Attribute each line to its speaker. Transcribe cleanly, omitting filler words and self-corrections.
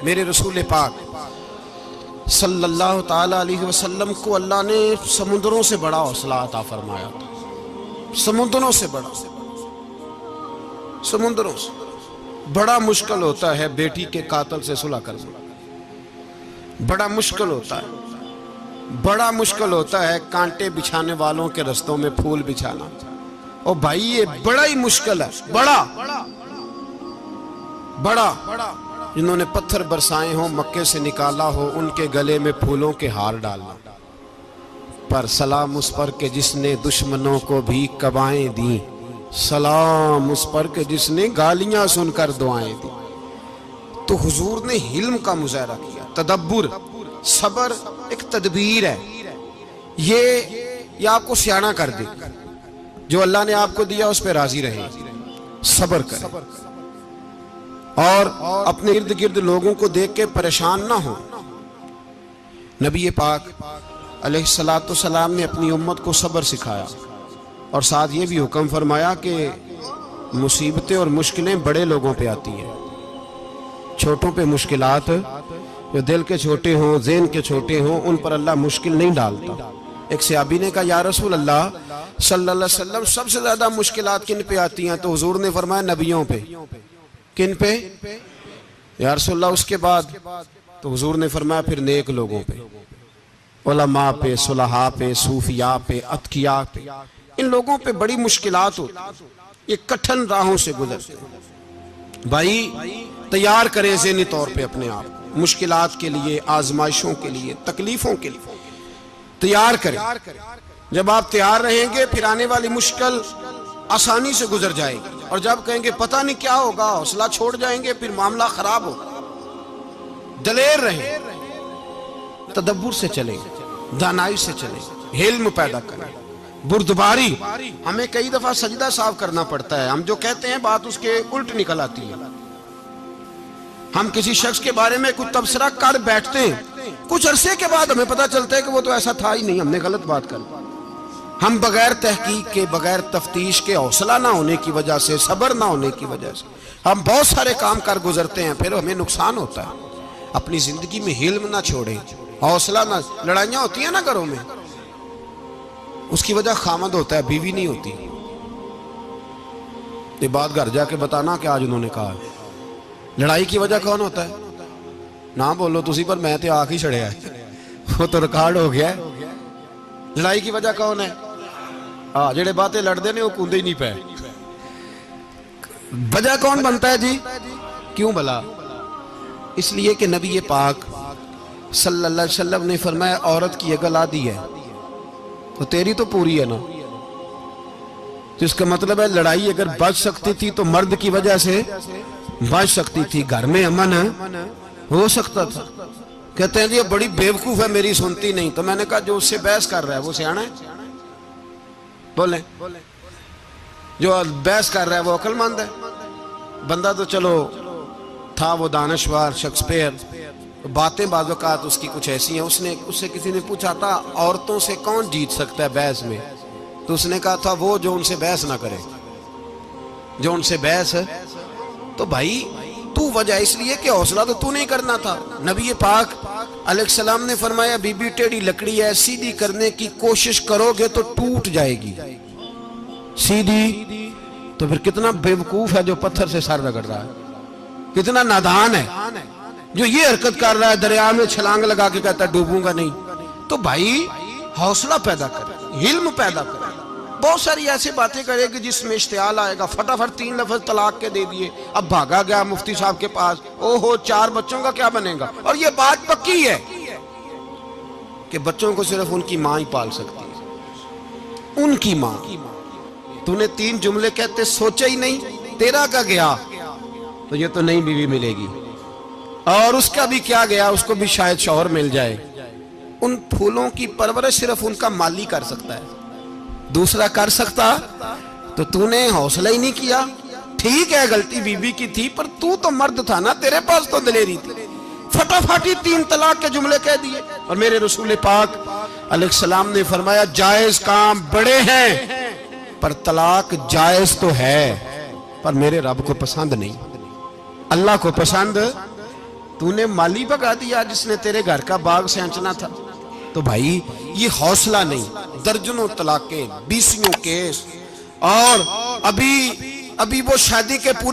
Speaker 1: मेरे रसूल पाक सल्लल्लाहु ताला अलैहि वसल्लम को अल्लाह ने समुद्रों से बड़ा हौसला अता फरमाया था। समुद्रों से बड़ा, समुद्रों से बड़ा मुश्किल होता है बेटी के कातिल से सुलह करना, बड़ा मुश्किल होता है, बड़ा मुश्किल होता है कांटे बिछाने वालों के रस्तों में फूल बिछाना। ओ भाई ये बड़ा ही मुश्किल है, बड़ा बड़ा। जिन्होंने पत्थर बरसाए हो, मक्के से निकाला हो, उनके गले में फूलों के हार डालना। पर सलाम उस पर के जिसने दुश्मनों को भी कबाएं दी, सलाम उस पर के जिसने गालियां सुनकर दुआएं दी। तो हुजूर ने हिल्म का मुजाहरा किया, तदब्बुर, सबर एक तदबीर है। ये आपको सियाना कर दे, जो अल्लाह ने आपको दिया उस पर राजी रहे, सबर करें और अपने इर्द गिर्द लोगों को देख के परेशान ना हो। नबी पाक अलैहिस्सलातु सलाम ने अपनी उम्मत को सब्र सिखाया और साथ ये भी हुक्म फरमाया कि मुसीबतें और मुश्किलें बड़े लोगों पे आती हैं, छोटों पे मुश्किलात, जो दिल के छोटे हों, ज़हन के छोटे हों, उन पर अल्लाह मुश्किल नहीं डालता। एक सहाबी ने कहा, या रसूल अल्लाह सल्लल्लाहु अलैहि वसल्लम, सबसे ज्यादा मुश्किलात किन पे आती हैं? तो हुजूर ने फरमाया नबियों पे। किन पे? या रसूल अल्लाह उसके बाद? तो हुजूर ने फरमाया फिर नेक लोगों पे, उलमा पे, सुलहा पे, सूफिया पे, अतकिया पे। इन लोगों पे बड़ी मुश्किलात होती, ये कठिन राहों से गुजरते। भाई तैयार करें ज़हनी तौर पे अपने आप मुश्किलात के लिए, आजमाइशों के लिए, तकलीफों के लिए तैयार करें। जब आप तैयार रहेंगे फिर आने वाली मुश्किल आसानी से गुजर जाएगी, और जब कहेंगे पता नहीं क्या होगा, हौसला छोड़ जाएंगे, फिर मामला खराब होगा। दलेर रहे, तदब्बुर से चले, दानाई से चले, हिल्म पैदा करें, बुर्दबारी। हमें कई दफा सजदा साफ करना पड़ता है, हम जो कहते हैं बात उसके उल्ट निकल आती है। हम किसी शख्स के बारे में कुछ तबसरा कर बैठते हैं, कुछ अरसे के बाद हमें पता चलता है कि वो तो ऐसा था ही नहीं, हमने गलत बात कर। हम बगैर तहकीक के, बगैर तफ्तीश के, हौसला ना होने की वजह से, सब्र ना होने की वजह से हम बहुत सारे काम कर गुजरते हैं, फिर हमें नुकसान होता है। अपनी जिंदगी में हिल्म ना छोड़ें, हौसला ना। लड़ाइयां होती है ना घरों में, उसकी वजह खामद होता है, बीवी नहीं होती। ये बात घर जाके बताना कि आज उन्होंने कहा। लड़ाई की वजह कौन होता है? ना बोलो तुसी, पर मैं तो आख ही छड़िया है, वो तो रिकॉर्ड हो गया है। लड़ाई की वजह कौन है? हाँ, जेड़े बातें लड़ते ने वो कूदे ही नहीं पे। वजह कौन बनता है जी? क्यों भला? इसलिए कि नबी पाक सल्लल्लाहु अलैहि वसल्लम ने फरमाया, औरत की अगल आदि है तो तेरी तो पूरी है ना। तो इसका मतलब है लड़ाई अगर बच सकती थी तो मर्द की वजह से बच सकती थी, घर में अमन हो सकता था। कहते हैं जी ये बड़ी बेवकूफ है, मेरी सुनती नहीं। तो मैंने कहा जो उससे बहस कर रहा है वो सियाना है? बोले जो बहस कर रहा है वो अक्लमंद है? बंदा तो चलो था वो दानश्वर शेक्सपियर, बातें बाज़ औक़ात उसकी कुछ ऐसी हैं। उससे किसी ने पूछा था औरतों से कौन जीत सकता है बहस में, तो उसने कहा था वो जो उनसे बहस ना करे, जो उनसे बहस है। तो भाई तू वजह इसलिए कि हौसला तो तू नहीं करना था। नबी पाक अलैहिस्सलाम ने फरमाया, बीबी टेढ़ी लकड़ी है, सीधी करने की कोशिश करोगे तो टूट जाएगी। सीधी तो फिर कितना बेवकूफ है जो पत्थर से सर रगड़ रहा है, कितना नादान है जो ये हरकत कर रहा है, दरिया में छलांग लगा के कहता है डूबूंगा नहीं। तो भाई हौसला पैदा करे, हिल्म पैदा करे। बहुत सारी ऐसी बातें करेगी जिसमें इश्तियाल आएगा, फटाफट 3 लफ्ज तलाक के दे दिए, अब भागा गया मुफ्ती साहब के पास, ओहो 4 बच्चों का क्या बनेगा। और ये बात पक्की है कि बच्चों को सिर्फ उनकी मां ही पाल सकती है, उनकी मां। तूने 3 जुमले कहते सोचा ही नहीं, तेरा का गया तो ये तो नई बीवी मिलेगी, और उसका भी क्या गया, उसको भी शायद शौहर मिल जाए। उन फूलों की परवरिश सिर्फ उनका माली कर सकता है, दूसरा कर सकता। तो तूने हौसला ही नहीं किया। ठीक है गलती बीबी की थी, पर तू तो मर्द था ना, तेरे पास तो दलेरी थी। फटाफट ही 3 तलाक के जुमले कह दिए। और मेरे रसूल पाक अलैहिस्सलाम ने फरमाया, जायज काम बड़े हैं पर तलाक जायज तो है, पर मेरे रब को पसंद नहीं, अल्लाह को पसंद तूने माली भगा दिया जिसने तेरे घर का बाग सेंचना था। तो भाई ये हौसला नहीं, दर्जनों तलाकें, 20 केस, और अभी वो शादी के पूरे